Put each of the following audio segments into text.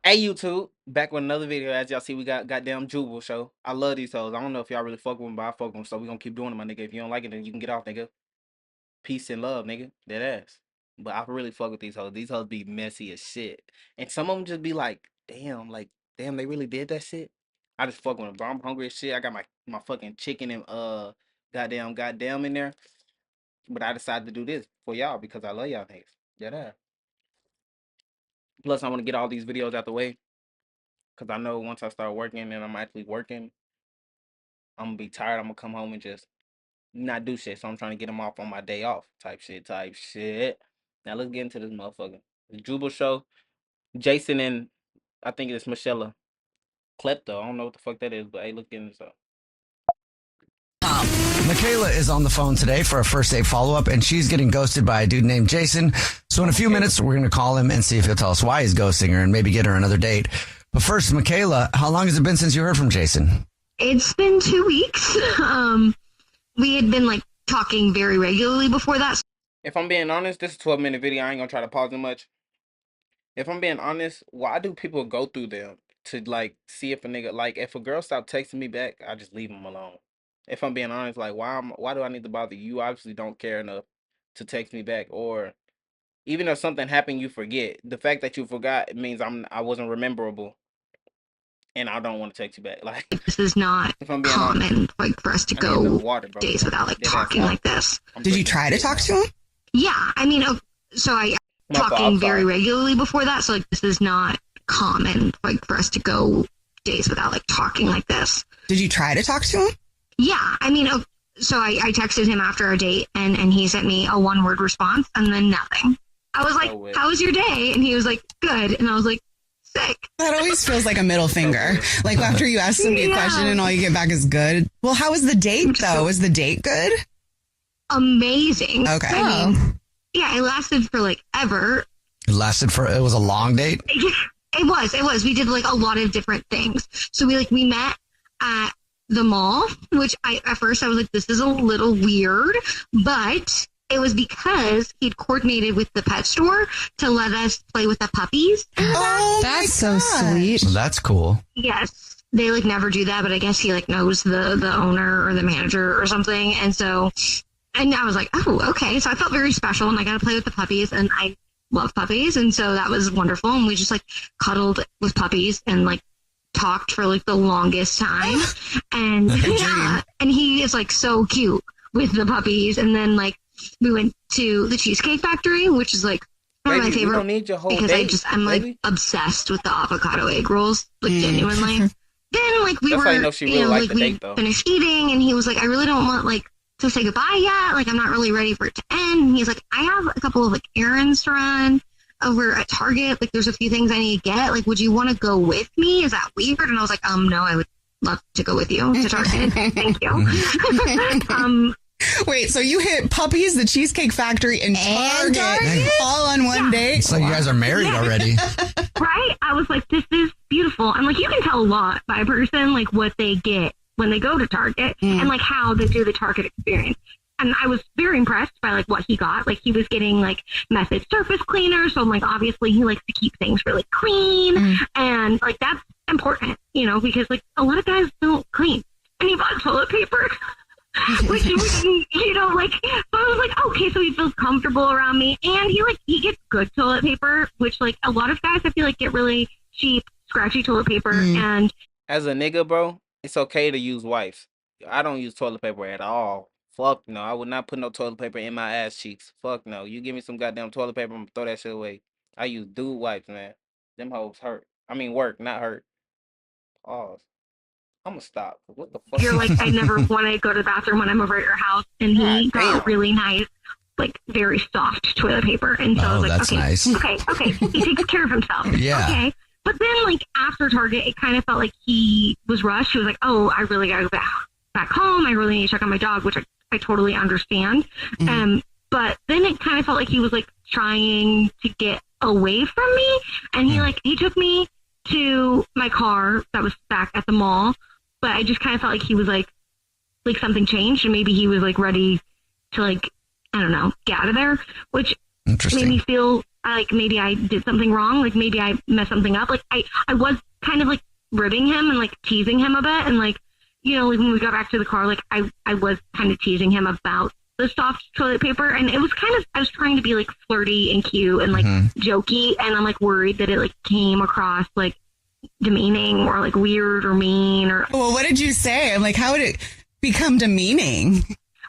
Hey YouTube, back with another video. As y'all see, we got goddamn JUBAL show. I love these hoes. I don't know if y'all really fuck with them, but I fuck with them, so we gonna keep doing them, my nigga. If you don't like it, then you can get off, nigga. Peace and love, nigga. Dead ass. But I really fuck with these hoes. These hoes be messy as shit, and some of them just be like, damn, they really did that shit. I just fuck with them, bro. I'm hungry as shit. I got my fucking chicken and goddamn in there, but I decided to do this for y'all because I love y'all niggas. Dead ass. Plus, I want to get all these videos out the way. Cause I know once I start working and I'm actually working, I'm gonna be tired. I'm gonna come home and just not do shit. So I'm trying to get them off on my day off. Type shit. Now let's get into this motherfucker. The Jubal show. Jason and I think it's Michelle Klepto. I don't know what the fuck that is, but hey, look into this up. Michaela is on the phone today for a first date follow-up, and she's getting ghosted by a dude named Jason. So in a few minutes, we're going to call him and see if he'll tell us why he's ghosting her and maybe get her another date. But first, Michaela, how long has it been since you heard from Jason? It's been 2 weeks. We had been like talking very regularly before that. If I'm being honest, this is a 12-minute video. I ain't gonna try to pause it much. If I'm being honest, why do people go through them to like see if a nigga like if a girl stop texting me back, I just leave them alone. If I'm being honest, like why do I need to bother you? You obviously don't care enough to text me back, or even if something happened, you forget. The fact that you forgot it means I wasn't rememberable, and I don't want to text you back. Like This is not if I'm being common, honest, like for us to I need another go water, bro. days without like talking like this. Did you try to talk to him? Yeah, I mean, so I talking very regularly before that. So like this is not common, like for us to go days without like talking like this. Did you try to talk to him? Yeah, I mean, so I texted him after our date, and he sent me a 1-word response, and then nothing. I was like, "How was your day?" And he was like, "Good," and I was like, "Sick." That always feels like a middle finger. Like after you ask somebody a question and all you get back is good. Well, how was the date though? Was the date good? Amazing. Okay. I mean, yeah, it lasted for like ever. It was a long date? It was. We did like a lot of different things. So we met at the mall, which at first I was like, this is a little weird, but it was because he'd coordinated with the pet store to let us play with the puppies. Oh, that's so sweet. Well, that's cool. Yes. They like never do that, but I guess he like knows the owner or the manager or something. And I was like, oh, okay. So I felt very special, and I got to play with the puppies, and I love puppies. And so that was wonderful. And we just like cuddled with puppies and like talked for like the longest time. And yeah, and he is like so cute with the puppies. And then like we went to the Cheesecake Factory, which is like one of my favorite. You don't need your whole because date, I'm like obsessed with the avocado egg rolls, like genuinely. Then like we That's were, how you know she really liked the we date, though. finished eating, and he was like, I really don't want like to say goodbye yet. Like I'm not really ready for it to end. And he's like, I have a couple of like errands to run over at Target. Like there's a few things I need to get. Like, would you want to go with me? Is that weird? And I was like, no, I would love to go with you to Target. Thank you. Wait, so you hit puppies, the Cheesecake Factory, and Target all on one day? It's like you guys are married already. Right? I was like, this is beautiful. And like, you can tell a lot by a person, like what they get when they go to Target and like how they do the Target experience. And I was very impressed by like what he got. Like he was getting like method surface cleaner. So like obviously he likes to keep things really clean. And like that's important, because like a lot of guys don't clean. And he bought toilet paper. Which like, so I was like, okay, so he feels comfortable around me, and he gets good toilet paper, which like a lot of guys I feel like get really cheap, scratchy toilet paper. And as a nigga, bro, it's okay to use wipes. I don't use toilet paper at all. Fuck no, I would not put no toilet paper in my ass cheeks. Fuck no, you give me some goddamn toilet paper, I'm gonna throw that shit away. I use dude wipes, man. Them hoes hurt. I mean work, not hurt. Pause. I'm gonna stop. What the fuck? You're like, I never want to go to the bathroom when I'm over at your house. And he got really nice, like very soft toilet paper. And so I was like, that's okay, nice. okay. He takes care of himself. Yeah. Okay. But then like after Target, it kind of felt like he was rushed. He was like, oh, I really gotta go back home. I really need to check on my dog, which I totally understand. But then it kind of felt like he was like trying to get away from me. And he took me to my car that was back at the mall. But I just kind of felt like he was like something changed, and maybe he was like ready to like, I don't know, get out of there, which made me feel maybe I did something wrong, like maybe I messed something up. Like I was kind of like ribbing him and like teasing him a bit, and like, you know, like when we got back to the car, like I was kind of teasing him about the soft toilet paper, and it was kind of, I was trying to be like flirty and cute and like jokey, and I'm like worried that it like came across like demeaning or like weird or mean or. Well, what did you say? I'm like, how would it become demeaning?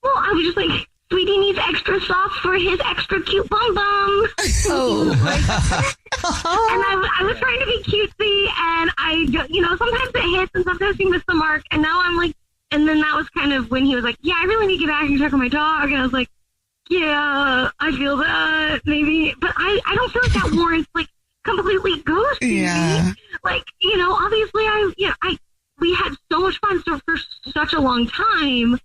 Well, I was just like, Sweetie needs extra sauce for his extra cute bum bum. Oh. And I was trying to be cutesy, and you know, sometimes it hits and sometimes you miss the mark. And now I'm like, and then that was kind of when he was like, yeah, I really need to get back and check on my dog. And I was like, yeah, I feel that maybe, but I don't feel like that warrants like completely ghosting me. Like, you know, obviously we had so much fun for such a long time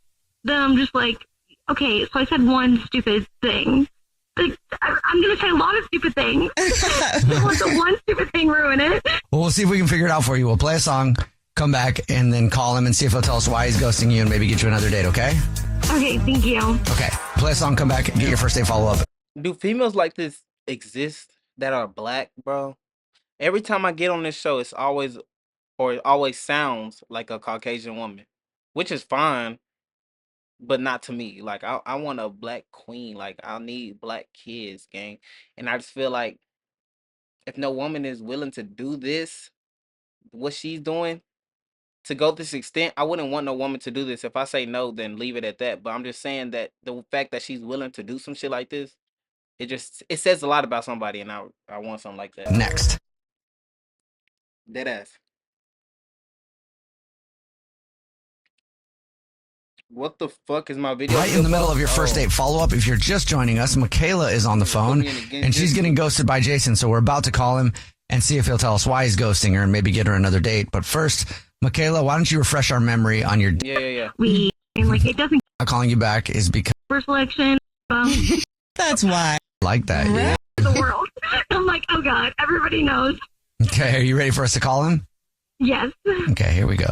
that I'm just like, okay, so I said one stupid thing. Like, I'm going to say a lot of stupid things. Don't let the one stupid thing ruin it. Well, we'll see if we can figure it out for you. We'll play a song, come back, and then call him and see if he'll tell us why he's ghosting you and maybe get you another date, okay? Okay, thank you. Okay, play a song, come back, and get your first date follow-up. Do females like this exist that are black, bro? Every time I get on this show, it always sounds like a Caucasian woman, which is fine. But not to me. Like I want a black queen. Like I need black kids, gang. And I just feel like if no woman is willing to do this, what she's doing, to go this extent, I wouldn't want no woman to do this. If I say no, then leave it at that. But I'm just saying that the fact that she's willing to do some shit like this, it says a lot about somebody, and I want something like that. Next. Dead ass. What the fuck is my video? Right in the middle of your first date follow-up. If you're just joining us, Michaela is on the phone, and she's getting ghosted by Jason. So we're about to call him and see if he'll tell us why he's ghosting her and maybe get her another date. But first, Michaela, why don't you refresh our memory on your... Yeah. And like, it doesn't... I'm calling you back is because... First selection. That's why. Like that, yeah. The world. I'm like, oh God, everybody knows. Okay, are you ready for us to call him? Yes. Okay, here we go.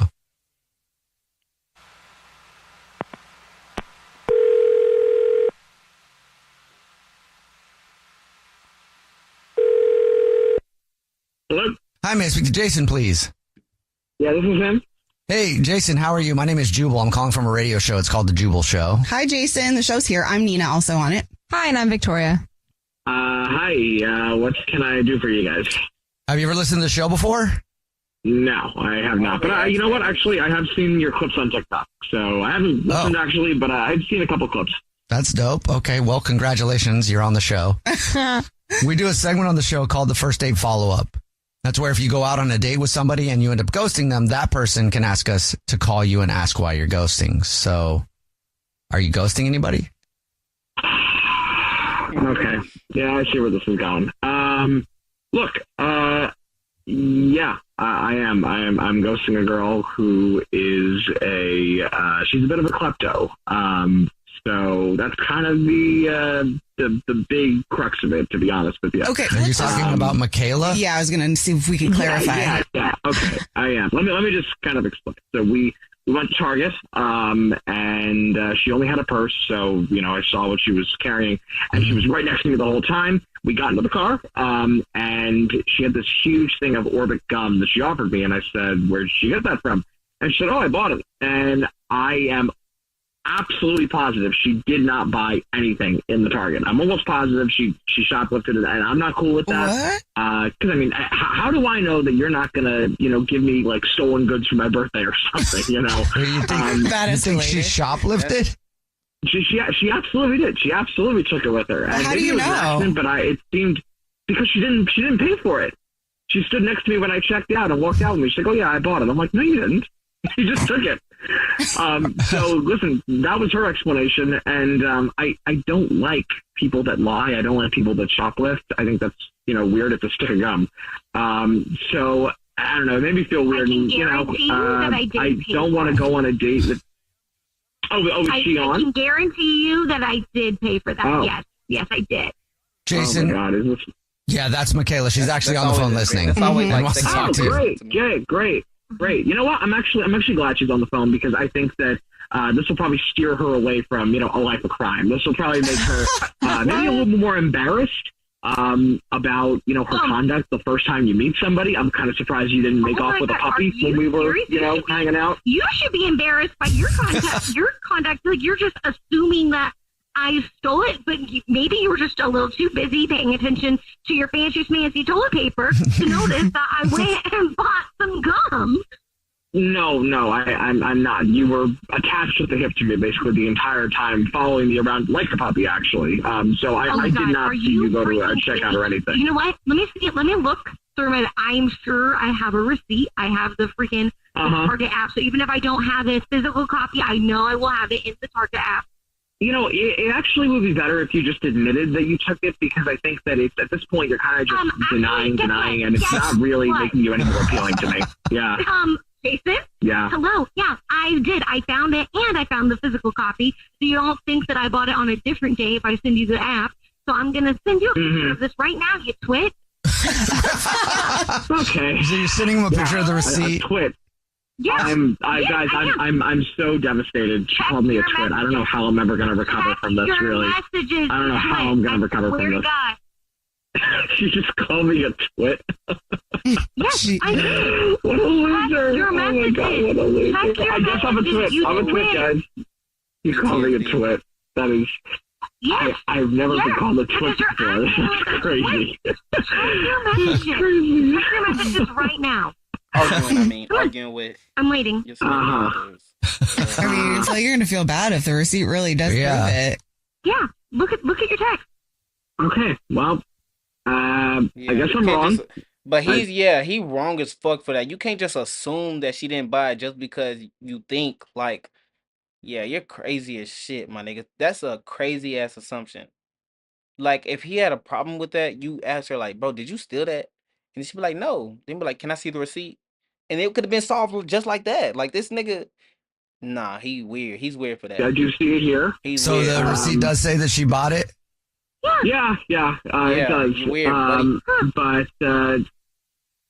Hello? Hi, may I speak to Jason, please? Yeah, this is him. Hey, Jason, how are you? My name is Jubal. I'm calling from a radio show. It's called The Jubal Show. Hi, Jason. The show's here. I'm Nina, also on it. Hi, and I'm Victoria. Hi. What can I do for you guys? Have you ever listened to the show before? No, I have not. But you know what? Actually, I have seen your clips on TikTok. So I haven't listened, actually, but I've seen a couple clips. That's dope. Okay, well, congratulations. You're on the show. We do a segment on the show called the First Date Follow-Up. That's where if you go out on a date with somebody and you end up ghosting them, that person can ask us to call you and ask why you're ghosting. So, are you ghosting anybody? Okay. Yeah, I see where this is going. Look, yeah, I am. I'm ghosting a girl who is she's a bit of a klepto. So that's kind of the big crux of it, to be honest with you. Okay. Are you talking about Michaela? Yeah, I was going to see if we can clarify. Yeah. Okay, I am. Let me just kind of explain. So we went to Target, and she only had a purse, so I saw what she was carrying, and she was right next to me the whole time. We got into the car, and she had this huge thing of Orbit gum that she offered me, and I said, "Where did she get that from?" And she said, "Oh, I bought it." And I am absolutely positive she did not buy anything in the Target. I'm almost positive she shoplifted it, and I'm not cool with that. Because I mean, how do I know that you're not gonna give me like stolen goods for my birthday or something? You think she shoplifted? She absolutely did. She absolutely took it with her. Well, how do you know? But it seemed because she didn't pay for it. She stood next to me when I checked out and walked out with me. She's like, "Oh yeah, I bought it." I'm like, "No, you didn't. You just took it." So listen, that was her explanation, and I don't like people that lie. I don't like people that shoplift. I think that's weird. It's a stick of gum. So I don't know. It made me feel weird. I don't want to go on a date with. Oh, is she on? I can guarantee you that I did pay for that. Oh. Yes, I did. Jason. Oh my God, is this? Yeah, that's Michaela. She's actually on the phone listening. That's always and wants to talk to you. Great. You know what? I'm actually glad she's on the phone because I think that this will probably steer her away from a life of crime. This will probably make her maybe a little more embarrassed about, her conduct the first time you meet somebody. I'm kind of surprised you didn't make off with a puppy when we were, hanging out. You should be embarrassed by your conduct. Like, you're just assuming that I stole it, but maybe you were just a little too busy paying attention to your fancy toilet paper to notice that I went and bought some gum. No, I'm not. You were attached at the hip to me basically the entire time, following me around like a puppy, actually. So I did not see you go to a checkout or anything. You know what? Let me see it. Let me look through it. I'm sure I have a receipt. I have the freaking Target app. So even if I don't have a physical copy, I know I will have it in the Target app. It actually would be better if you just admitted that you took it, because I think that it's, at this point, you're kind of just denying, and it's not really making you any more appealing to me. Yeah. Jason? Yeah. Hello? Yeah, I did. I found it, and I found the physical copy. So you don't think that I bought it on a different day if I send you the app. So I'm going to send you a picture of this right now, you twit. Okay. So you're sending him a picture of the receipt. A twit. Yeah. I'm so devastated. She called me a twit. I don't know how I'm ever going to recover from this, really. I don't know how I'm going to recover from this. She just called me a twit. Yes, I did. What a loser. Your messages. Oh my God, what a loser. I guess I'm a twit. I'm a twit, guys. You called me a twit. That is... Yes. I've never been called a twit before. That's crazy. Check your messages right now. Arguing with... I'm waiting. I mean, it's like you're going to feel bad if the receipt really does prove it. Yeah, look at your text. Okay, well... I guess I'm wrong. But he wrong as fuck for that. You can't just assume that she didn't buy it just because you think, like, yeah, you're crazy as shit, my nigga. That's a crazy ass assumption. Like, if he had a problem with that, you ask her, like, bro, did you steal that? And she'd be like, no. Then be like, can I see the receipt? And it could have been solved just like that. Like, this nigga, nah, he weird. He's weird for that. I do see it here. So weird. the receipt does say that she bought it? Yeah, it does. Weird, buddy. But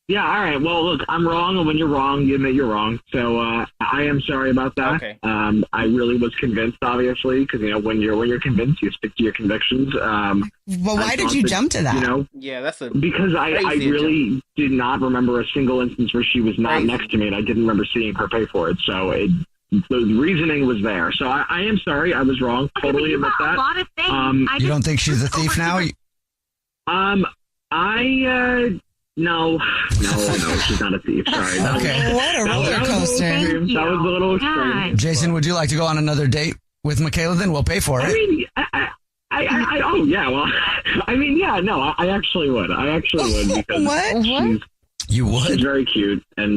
yeah, all right. Well, look, I'm wrong, and when you're wrong, you admit you're wrong. So I am sorry about that. Okay. I really was convinced, obviously, because when you're convinced, you stick to your convictions. Well, why did you jump to that? Yeah, that's a because I really did not remember a single instance where she was not next to me, and I didn't remember seeing her pay for it. So the reasoning was there. So I am sorry. I was wrong. Totally admit that. A lot of things. You don't think she's a thief now? No, she's not a thief. Sorry. Okay. What a roller coaster. That was a little extreme. Jason, would you like to go on another date with Michaela? Then we'll pay for it. I mean, oh yeah. Well, I mean, yeah. No, I actually would. Because What? You would? She's very cute, and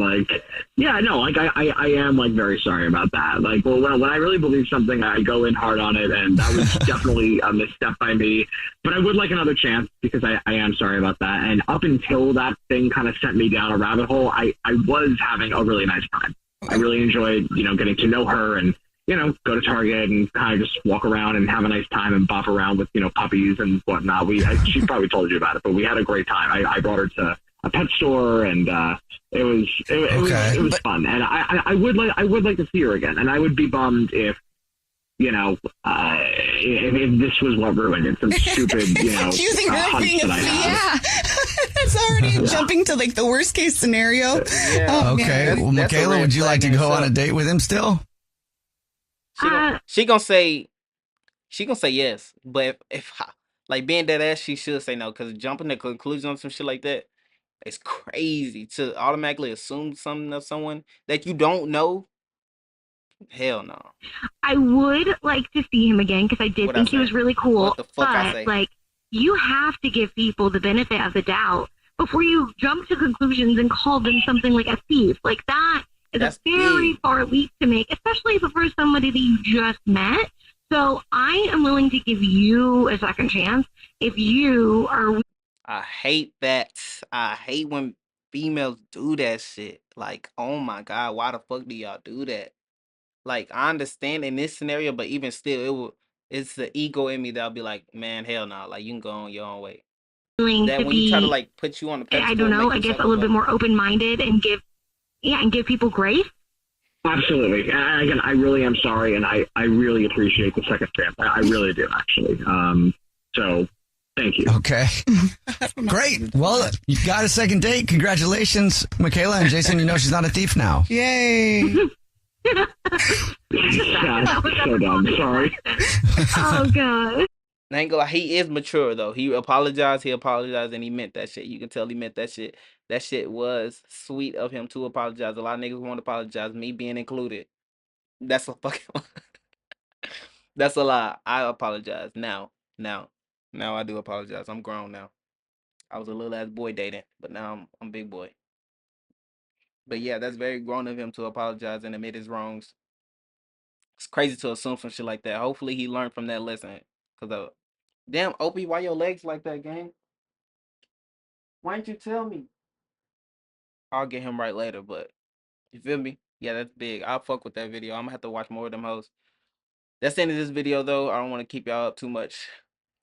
yeah, no, I am very sorry about that. When I really believe something, I go in hard on it, and that was definitely a misstep by me. But I would like another chance, because I am sorry about that. And up until that thing kind of sent me down a rabbit hole, I was having a really nice time. I really enjoyed, getting to know her and, go to Target and kind of just walk around and have a nice time and bop around with, puppies and whatnot. She probably told you about it, but we had a great time. I brought her to a pet store, and it was fun. And I would like to see her again. And I would be bummed if if this was what ruined it, some stupid, accusing her of being a thief. Yeah, that's already jumping to the worst case scenario. Okay, well, Michaela, would you like to go on a date with him still? She gonna say yes, but if being dead ass, she should say no, because jumping to conclusions on some shit like that, it's crazy to automatically assume something of someone that you don't know. Hell no. I would like to see him again, because I did think he was really cool. What the fuck I say? You have to give people the benefit of the doubt before you jump to conclusions and call them something like a thief. That is a very far leap to make, especially for somebody that you just met. So I am willing to give you a second chance if you are. I hate that. I hate when females do that shit. Oh my God, why the fuck do y'all do that? I understand in this scenario, but even still, it's the ego in me that'll be like, man, hell no. You can go on your own way. That when you try to put you on the pedestal, I don't know, I guess a little bit more open-minded and give people grace. Absolutely. And again, I really am sorry, and I really appreciate the second chance. I really do, actually. So Thank you. Okay. Great. Well, you've got a second date. Congratulations, Michaela and Jason. You know she's not a thief now. Yay. Yeah, so dumb. Sorry. Oh god. I ain't gonna lie, he is mature though. He apologized, and he meant that shit. You can tell he meant that shit. That shit was sweet of him to apologize. A lot of niggas won't apologize, me being included. That's a fucking that's a lie. I apologize. Now I do apologize. I'm grown now. I was a little ass boy dating, but now I'm big boy. But yeah, that's very grown of him to apologize and admit his wrongs. It's crazy to assume some shit like that. Hopefully he learned from that lesson. Cause damn, Opie, why your legs like that, gang? Why didn't you tell me? I'll get him right later, but you feel me? Yeah, that's big. I'll fuck with that video. I'm gonna have to watch more of them hoes. That's the end of this video though. I don't want to keep y'all up too much.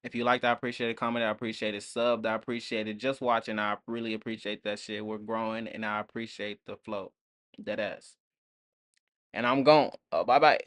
If you liked, I appreciate it. Comment, I appreciate it. Subbed, I appreciate it. Just watching, I really appreciate that shit. We're growing and I appreciate the flow. Dead ass. And I'm gone. Bye bye.